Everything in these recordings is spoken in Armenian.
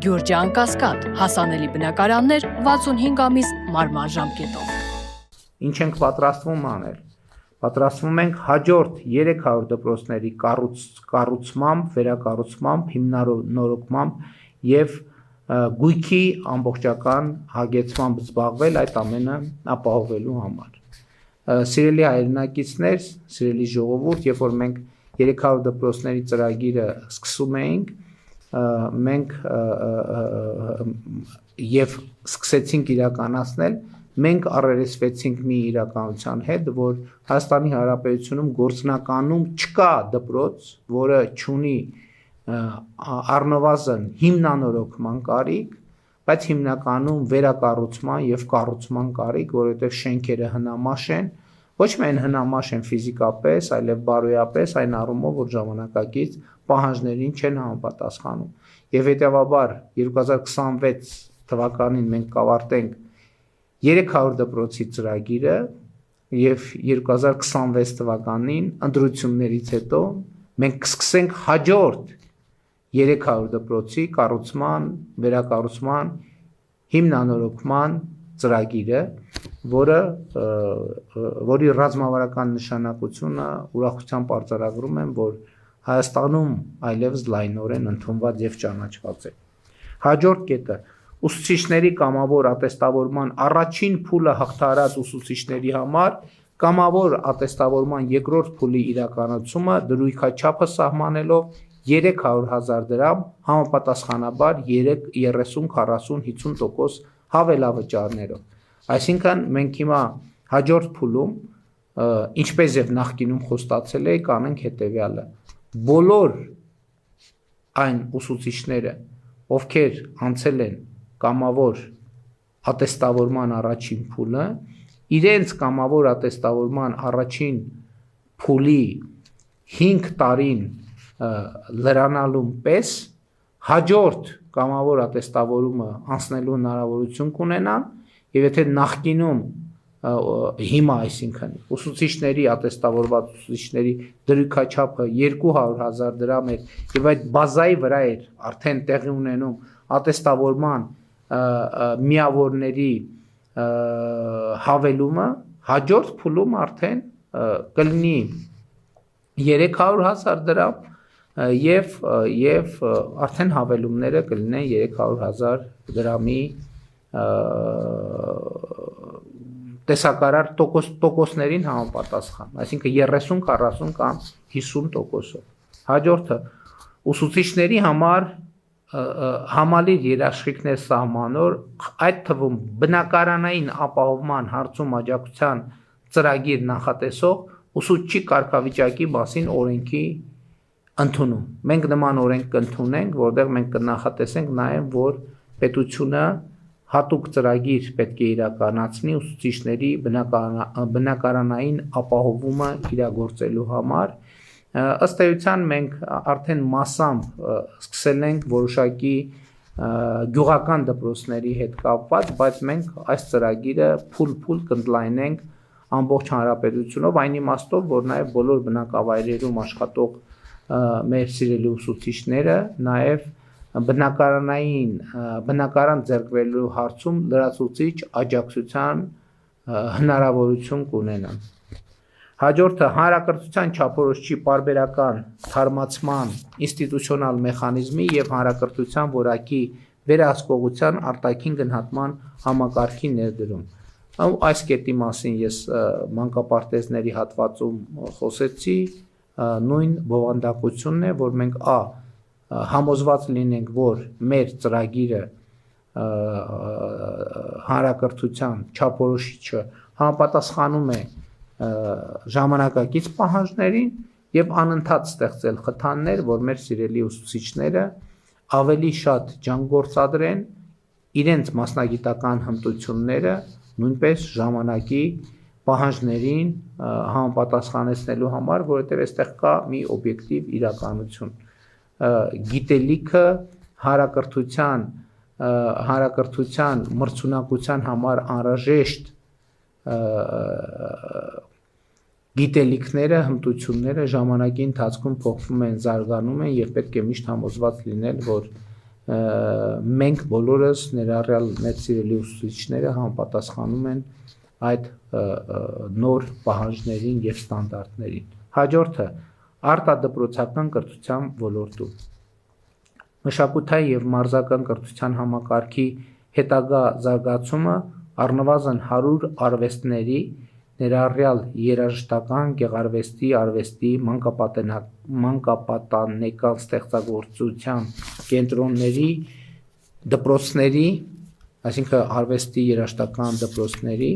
Գյուրջան Կասկադ, հասանելի բնակարաններ 65 ամիս մարման ժամկետով։ Ինչ ենք պատրաստվում անել։ Պատրաստվում ենք հաջորդ 300 դպրոցների կառուցմամբ, վերակառուցմամբ, հիմնանորոգմամբ եւ գույքի ամբողջական հագեցմամբ զբաղվել այդ ամենը ապահովելու համար։ Սիրելի հայրենակիցներ, սիրելի ժողովուրդ, երբ որ մենք 300 դպրոցների ծրագիրը սկսում էինք, մենք եւ սկսեցինք իրականացնել, մենք առերեսվեցինք մի իրականության հետ, որ Հայաստանի Հանրապետությունում գործնականում չկա դպրոց, որը չունի առնվազն հիմնանորոգման կարիք, բայց հիմնականում վերակառուցման եւ կառուցման կարիք, որովհետեւ շենքերը հնամաշ են, ոչ միայն հնամաշ են ֆիզիկապես, այլև բարոյապես այն առումով, որ ժամանակակից պահանջներին չեն համապատասխանում։ Եվ հետեւաբար 2026 թվականին մենք կավարտենք 300 դպրոցի ծրագիրը եւ 2026 թվականին ընտրություններից հետո մենք կսկսենք հաջորդ 300 դպրոցի կառուցման, վերակառուցման, հիմնանորոգման ծրագիրը, որի ռազմավարական նշանակությունը ուրախությամբ արձանագրում եմ, որ Հայաստանում այլևս լայնորեն ընդունված եւ ճանաչված է։ Հաջորդ կետը ուսուցիչների կամավոր ատեստավորման առաջին փուլը հաղթահարած ուսուցիչների համար կամավոր ատեստավորման երկրորդ փուլի իրականացումը դրույքաչափը սահմանելով 300,000 դրամ համապատասխանաբար 30, 40, 50% հավելավճարներով։ Այսինքն մենք հիմա հաջորդ փուլում, ինչպես եւ նախկինում խոստացել էի, կանենք հետեւյալը. բոլոր այն ուսուցիչները, ովքեր անցել են կամավոր ատեստավորման առաջին փուլը, իրենց կամավոր ատեստավորման առաջին փուլի 5 տարին լրանալուն պես հաջորդ կամավոր ատեստավորումը անցնելու հնարավորություն կունենան եւ եթե նախկինում հիմա այսինքն ուսուցիչների ատեստավորված ուսուցիչների դրույքաչափը 200,000 դրամ էր եւ այդ բազայի վրա էր արդեն տեղի ունենում ատեստավորման միավորների հավելումը, հաջորդ փուլում արդեն կլինի 300,000 դրամ եւ արդեն հավելումները կլինեն 300,000 դրամի տեսակարար տոկոսներին համապատասխան, այսինքն 30, 40 կամ 50%-ով։ Հաջորդը ուսուցիչների համար համալիր երաշխիքներ սահմանոր, այդ թվում բնակարանային ապահովման հարցում աջակցության ծրագիր նախատեսող ուսուցչի կարգավիճակի մասին օրենքի ընդունում։ Մենք նման օրենք կընդունենք, որտեղ մենք կնախատեսենք նաև, որ պետությունը հատուկ ծրագիր պետք է իրականացնի ուսուցիչների բնակարանային ապահովումը իրագործելու համար։ Ըստ էության մենք արդեն մասամբ սկսել ենք որոշակի գյուղական դպրոցների հետ կապված, բայց մենք այս ծրագիրը փուլ կընդլայնենք ամբողջ հանրապետությունով, այն իմաստով, որ նաև բոլոր բնակավայրերում աշխատող մեր սիրելի ուսուցիչները նաև բնակարան ձեռք բերելու հարցում լրացուցիչ աջակցության հնարավորություն կունենան։ Հաջորդը հանրակրթության չափորոշիչի պարբերական թարմացման ինստիտուցիոնալ մեխանիզմի եւ հանրակրթության որակի վերահսկողության արտաքին գնահատման համակարգի ներդրում։ Այս կետի մասին ես մանկապարտեզների հատվածում խոսեցի, նույն բովանդակությունն է, որ մենք համոզված լինենք, որ մեր ծրագիրը հանրակրթության չափորոշիչը համապատասխանում է ժամանակակից պահանջներին եւ անընդհատ ստեղծել խթաններ, որ մեր սիրելի ուսուցիչները ավելի շատ ջանք գործադրեն իրենց մասնագիտական հմտությունները նույնպես ժամանակի պահանջներին համապատասխանեցնելու համար, որովհետեւ այստեղ կա մի օբյեկտիվ իրականություն։ Գիտելիքը հանրակրթության մրցունակության համար անհրաժեշտ գիտելիքները, հմտությունները ժամանակի ընթացքում փոխվում են, զարգանում են եւ պետք է միշտ համոզված լինել, որ մենք բոլորս ներառյալ մեր սիրելի ուսուցիչները համապատասխանում են այդ նոր պահանջներին եւ ստանդարտներին։ Հաջորդը արտադպրոցական կրթության ոլորտում մշակութային եւ մարզական կրթության համակարգի հետագա զարգացումը առնվազն 100 արվեստների ներառյալ երաժշտական, գեղարվեստի, արվեստի, մանկապատանեկան ստեղծագործության կենտրոնների, դպրոցների, այսինքն արվեստի երաժշտական դպրոցների,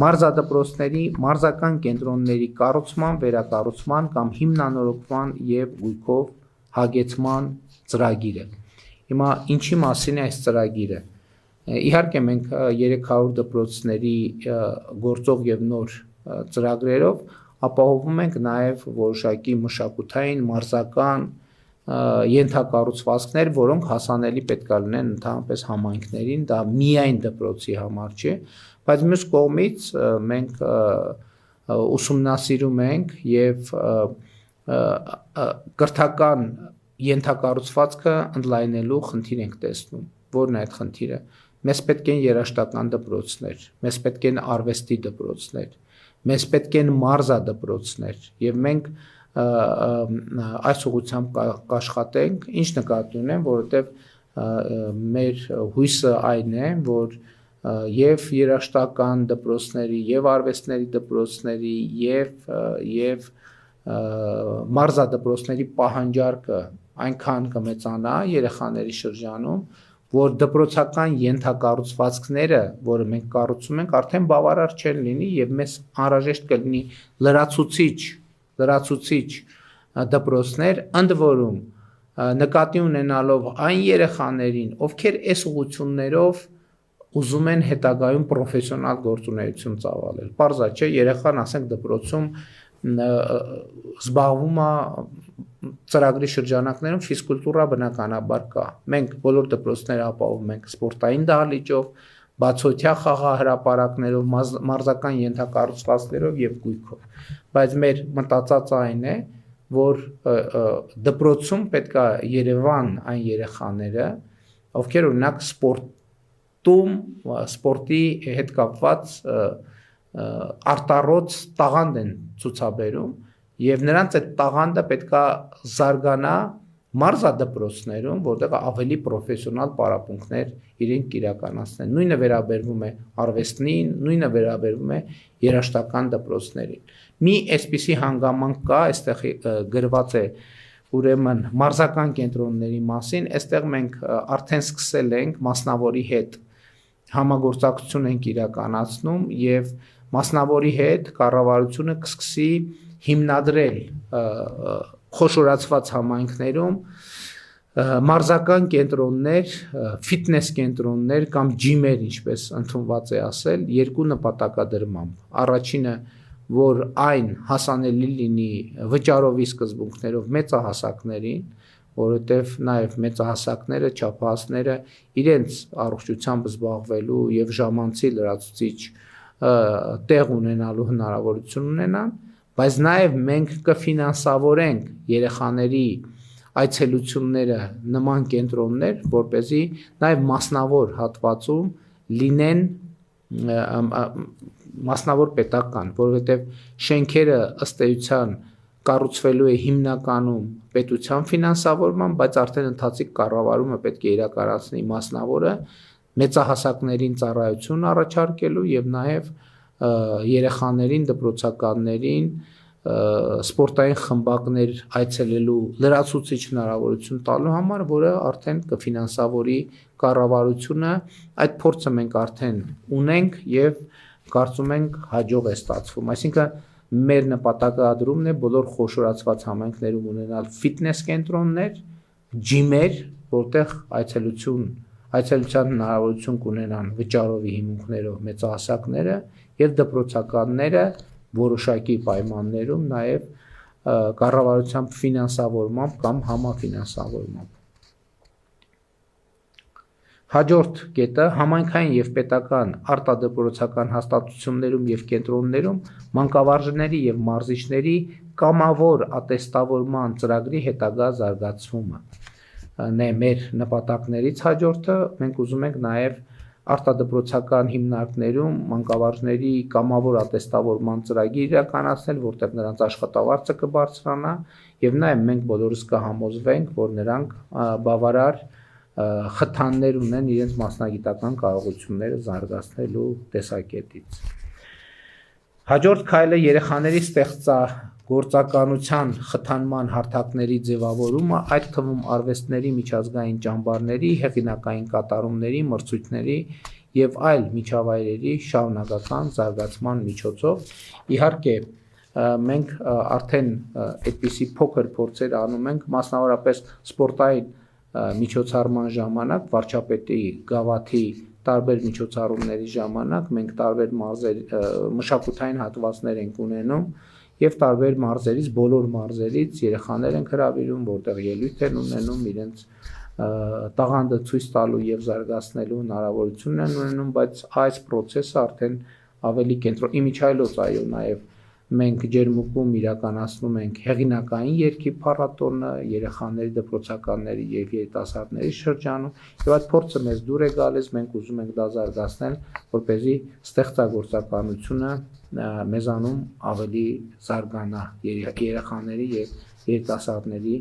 մարզադպրոցների, մարզական կենտրոնների կառուցման, վերակառուցման կամ հիմնանորոգման եւ գույքով հագեցման ծրագիրը։ Հիմա ինչի մասին է այս ծրագիրը։ Իհարկե մենք 300 դպրոցների գործող եւ նոր ծրագրերով ապահովում ենք նաեւ որոշակի մշակութային, մարզական ենթակառուցվածքներ, որոնք հասանելի պետք է լինեն ընդհանրապես համայնքներին, դա միայն դպրոցի համար չէ, բայց մյուս կողմից մենք ուսումնասիրում ենք եւ կրթական ենթակառուցվածքը ընդլայնելու խնդիր ենք տեսնում։ Որն է այդ խնդիրը։ Մեզ պետք են երաժշտական դպրոցներ, մեզ պետք են արվեստի դպրոցներ, մեզ պետք են մարզադպրոցներ եւ մենք այս ուղղությամբ կաշխատենք, ինչ նկատի ունեմ, որովհետեւ մեր հույսը այն է, որ եւ երաժշտական դպրոցների, եւ արվեստների դպրոցների, եւ մարզադպրոցների պահանջարկը այնքան կմեծանա երեխաների շրջանում, որ դպրոցական ենթակառուցվածքները, որը մենք կառուցում ենք, արդեն բավարար չեն լինի եւ մեզ անհրաժեշտ կլինի լրացուցիչ դպրոցներ, ընդ որում նկատի ունենալով այն երեխաներին, ովքեր այս ուղղություններով ուզում են հետագայում պրոֆեսիոնալ գործունեություն ծավալել։ Պարզա չէ, երեխան, ասենք, դպրոցում զբաղվում է ծրագրի շրջանակներում ֆիզկուլտուրա բնականաբար կա։ Մենք բոլոր դպրոցները ապահովում ենք սպորտային դահլիճով, բացօթյա խաղահրապարակներով, մարզական ենթակառուցվածքներով եւ գույքով։ Բայց մեր մտածածը այն է, որ դպրոցում պետք է Երևան այն երեխաները, ովքեր օրինակ սպորտի հետ կապված արտառոց տաղանդ են ցուցաբերում եւ նրանց այդ տաղանդը պետքա զարգանա մարզադպրոցներում, որտեղ ավելի պրոֆեսիոնալ պարապմունքներ իրենք իրականացնեն։ Նույնը վերաբերվում է արվեստին, նույնը վերաբերվում է երաժշտական դպրոցներին։ Մի այսպիսի հանգամանք կա, այստեղ գրված է ուրեմն մարզական կենտրոնների մասին, այստեղ մենք արդեն սկսել ենք մասնավորի հետ համագործակցություն ենք իրականացնում եւ մասնավորի հետ կառավարությունը կսկսի հիմնադրել խոշորացված համայնքներում մարզական կենտրոններ, ֆիթնես կենտրոններ կամ ջիմեր, ինչպես ընդունված է ասել, երկու նպատակադրմամբ։ Առաջինը, որ այն հասանելի լինի վճարովի սկզբունքներով մեծահասակներին, որովհետև նաև մեծահասակները, չափահասները իրենց առողջությամբ զբաղվելու եւ ժամանցի լրացուցիչ տեղ ունենալու հնարավորություն ունենան, բայց նաև մենք կֆինանսավորենք երեխաների այցելությունները նման կենտրոններ, որպեսզի նաև մասնավոր հատվածում լինեն մասնավոր պետական, որովհետև շենքերը ըստ էության կառուցվելու է հիմնականում պետության ֆինանսավորման, բայց արդեն ընթացիկ կառավարումը պետք է իրականացնի մասնավորը մեծահասակներին ծառայություն առաջարկելու եւ նաև երեխաներին, դպրոցականներին սպորտային խմբակներ այցելելու լրացուցիչ հնարավորություն տալու համար, որը արդեն կֆինանսավորի կառավարությունը, այդ փորձը մենք արդեն ունենք եւ կարծում ենք հաջող է ստացվում, այսինքն մեր նպատակադրումն է բոլոր խոշորացված համայնքներում ունենալ ֆիթնես կենտրոններ, ջիմեր, որտեղ այցելության հնարավորություն կունենան վճարովի հիմունքներով մեծահասակները եւ դպրոցականները որոշակի պայմաններում նաև կառավարությամբ ֆինանսավորմամբ կամ համաֆինանսավորմամբ։ Հաջորդ կետը համայնքային եւ պետական արտադպրոցական հաստատություններում եւ կենտրոններում մանկավարժների եւ մարզիչների կամավոր ատեստավորման ծրագրի հետագա զարգացումը։ մեր նպատակներից հաջորդը մենք ուզում ենք նաև արտադպրոցական հիմնարկներում մանկավարժների կամավոր ատեստավորման ծրագիր իրականացնել, որտեղ նրանց աշխատավարձը կբարձրանա եւ նաեւ մենք բոլորս կհամոզվենք, որ նրանք բավարար խթաններ ունեն իրենց մասնագիտական կարողությունները զարգացնելու տեսակետից։ Հաջորդ քայլը երեխաների ստեղծագործականության խթանման հարթակների ձևավորումը, այդ թվում արվեստների միջազգային ճամբարների, հեղինակային կատարումների, մրցույթների եւ այլ միջավայրերի շարունակական զարգացման միջոցով։ Իհարկե, մենք արդեն այդպիսի փոքր փորձեր անում ենք, մասնավորապես սպորտային միջոցառման ժամանակ, վարչապետի գավաթի տարբեր միջոցառումների ժամանակ մենք տարբեր մշակութային հատվածներ ենք ունենում եւ տարբեր մարզերից, բոլոր մարզերից երեխաներ ենք հրավիրում, որտեղ ելույթ են ունենում, իրենց տաղանդը ցույց տալու եւ զարգացնելու հնարավորություն են ունենում, բայց այս process-ը արդեն ավելի կենտրոն իմիջայլոց այո, նաեւ մենք ջերմուկում իրականացնում ենք հեղինակային երգի փառատոնը, երեխաների, դպրոցականների եւ երիտասարդների շրջանում, եւ այդ փորձը մեզ դուր է գալիս, մենք ուզում ենք դա զարգացնել, որպեսզի ստեղծագործականությունը մեզանում ավելի զարգանա երեխաների եւ երիտասարդների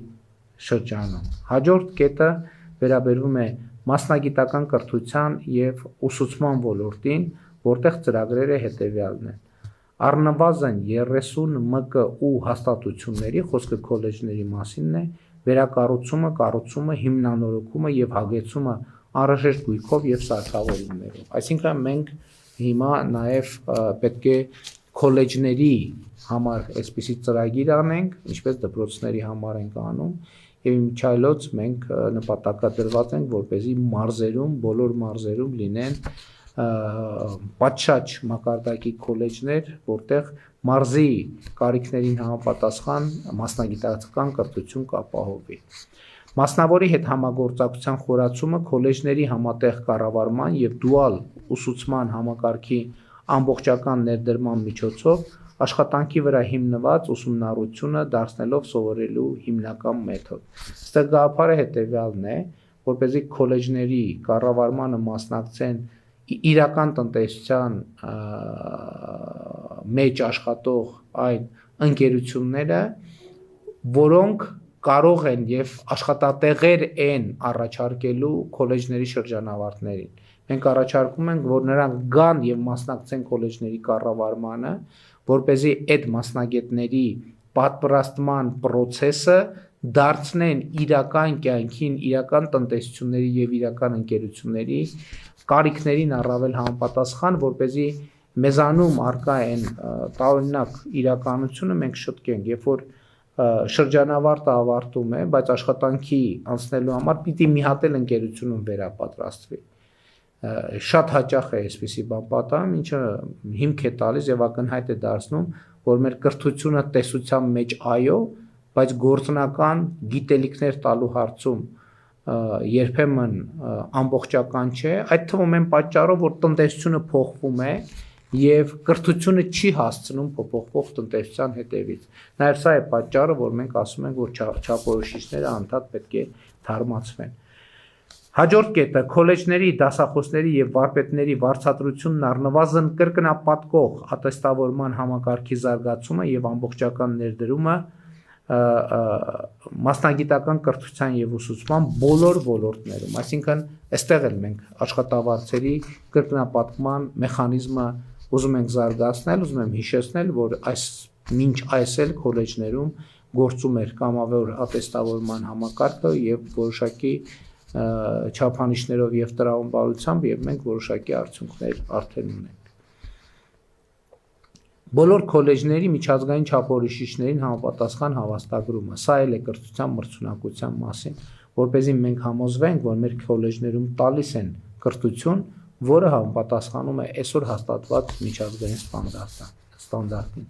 շրջանում։ Հաջորդ կետը վերաբերվում է մասնագիտական կրթության եւ ուսուցման ոլորտին, որտեղ ծրագրերը հետեւյալն են։ Առնվազն 30 ՄԿՈ հաստատությունների, խոսքը քոլեջների մասինն է, վերակառուցումը, կառուցումը, հիմնանորոգումը եւ հագեցումը անհրաժեշտ գույքով եւ սարքավորումներով։ Այսինքն մենք հիմա նաեւ պետք է քոլեջների համար այսպիսի ծրագիր անենք, ինչպես դպրոցների համար ենք անում, եւ իմիջայլոց մենք նպատակադրված ենք, որպեսզի մարզերում, բոլոր մարզերում լինեն պատշաճ մակարդակի քոլեջներ, որտեղ մարզի կարիքներին համապատասխան մասնագիտական կրթություն կապահովի։ Մասնավորի հետ համագործակցության խորացումը քոլեջների համատեղ կառավարման եւ դուալ ուսուցման համակարգի ամբողջական ներդրման միջոցով աշխատանքի վրա հիմնված ուսումնառությունը դարձնելով սովորելու հիմնական մեթոդ։ Ստեղծագործը հետեւյալն է, որպեսզի քոլեջների կառավարմանը մասնակցեն իրական տնտեսության մեջ աշխատող այն ընկերությունները, որոնք կարող են եւ աշխատատեղեր են առաջարկելու քոլեջների շրջանավարտներին։ Մենք առաջարկում ենք, որ նրանք գան եւ մասնակցեն քոլեջների կառավարմանը, որպեսզի այդ մասնագետների պատվիրատման process-ը դարձնեն իրական կյանքին, իրական տնտեսությունների եւ իրական ընկերությունների կարիքներին առավել համապատասխան, որպեսզի մեզանում արկա են տարօրինակ իրականությունը մենք շտկենք, երբ որ շրջանավարտը ավարտում է, բայց աշխատանքի անցնելու համար պիտի մի հատ էլ ընկերությունում վերապատրաստվի։ Շատ հաճախ է այսպիսի բան պատահում, ինչը հիմք է տալիս եւ ակնհայտ է դարձնում, որ մեր կրթությունը տեսության մեջ այո, բայց գործնական գիտելիքներ տալու հարցում երբեմն ամբողջական չէ, այդ թվում են պատճառով, որ տնտեսությունը փոխվում է եւ կրթությունը չի հասցնում փոփոխվող տնտեսության հետևից։ Նաեւ սա է պատճառը, որ մենք ասում ենք, որ չափորոշիչները անդադ պետք է թարմացվեն։ Հաջորդ կետը քոլեջների, դասախոսների եւ վարպետների վարձատրությունն առնվազն կրկնապատկող ատեստավորման համակարգի զարգացումը եւ ամբողջական ներդրումը մասնագիտական կրթության եւ ուսուցման բոլոր ոլորտներում, այսինքն այստեղ էլ մենք աշխատավարձերի կրկնապատկման մեխանիզմը ուզում ենք զարգացնել, ուզում եմ հիշեցնել, որ մինչ այս էլ քոլեջներում գործում էր կամավոր ատեստավորման համակարգը եւ որոշակի չափանիշներով եւ տրամաբանությամբ եւ մենք որոշակի արդյունքներ արդեն ունենք։ Բոլոր քոլեջների միջազգային չափորոշիչներին համապատասխան հավաստագրումը, սա էլ է կրթության մրցունակության մասին, որպեսզի մենք համոզվենք, որ մեր քոլեջներում տալիս են կրթություն, որը համապատասխանում է այսօր հաստատված միջազգային ստանդարտին։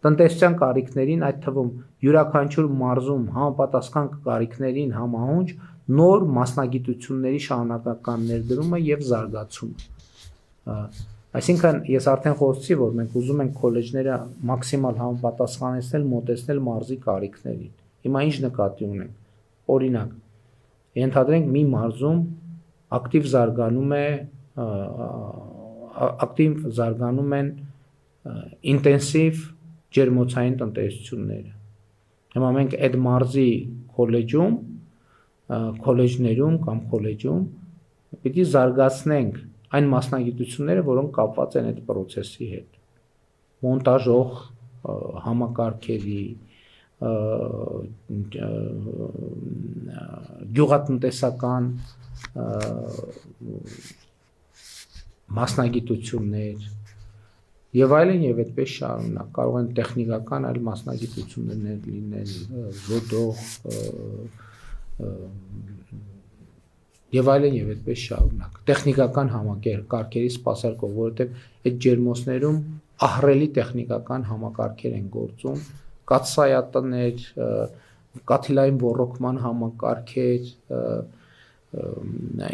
Տնտեսության կարիքներին, այդ թվում յուրաքանչյուր մարզում համապատասխան կարիքներին համահունչ նոր մասնագիտությունների շարունակական ներդրումը եւ զարգացումը։ Այսինքն ես արդեն խոսեցի, որ մենք ուզում ենք քոլեջները մաքսիմալ համապատասխանեցնել, մոտեցնել մարզի կարիքներին։ Հիմա ինչ նկատի ունենք։ Օրինակ, Ենթադրենք մի մարզում ակտիվ զարգանում են ինտենսիվ ջերմոցային տնտեսությունները։ Հիմա մենք այդ մարզի քոլեջներում կամ քոլեջում պիտի զարգացնենք այն մասնագիտությունները, որոնք կապված են այդ process-ի հետ։ Մոնտաժող համակարգերի, գյուղատնտեսական մասնագիտություններ եւ այլն եւ այդպես շարունակ կարող են տեխնիկական այլ մասնագիտություններ լինել, զոդող եւ այլն եւ այդպես շարունակ տեխնիկական համակարգերի սպասարկող, որովհետեւ այդ ջերմոցներում ահռելի տեխնիկական համակարգեր են գործում, կաթսայատներ, կաթիլային ոռոգման համակարգեր,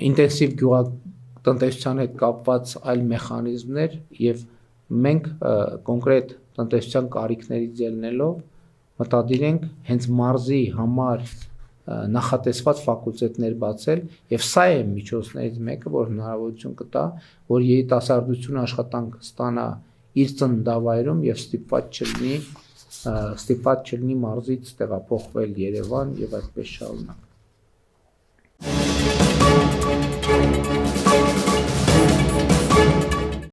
ինտենսիվ գյուղատնտեսության հետ կապված այլ մեխանիզմներ եւ մենք կոնկրետ տնտեսության կարիքներից ելնելով մտադիր ենք հենց մարզի համար նախատեսված ֆակուլտետներ բացել եւ սա է միջոցներից մեկը, որ հնարավորություն կտա, որ երիտասարդությունը աշխատանք ստանա իր ծննդավայրում եւ ստիպված չլինի մարզից տեղափոխվել Երևան եւ այդպես շարունակ։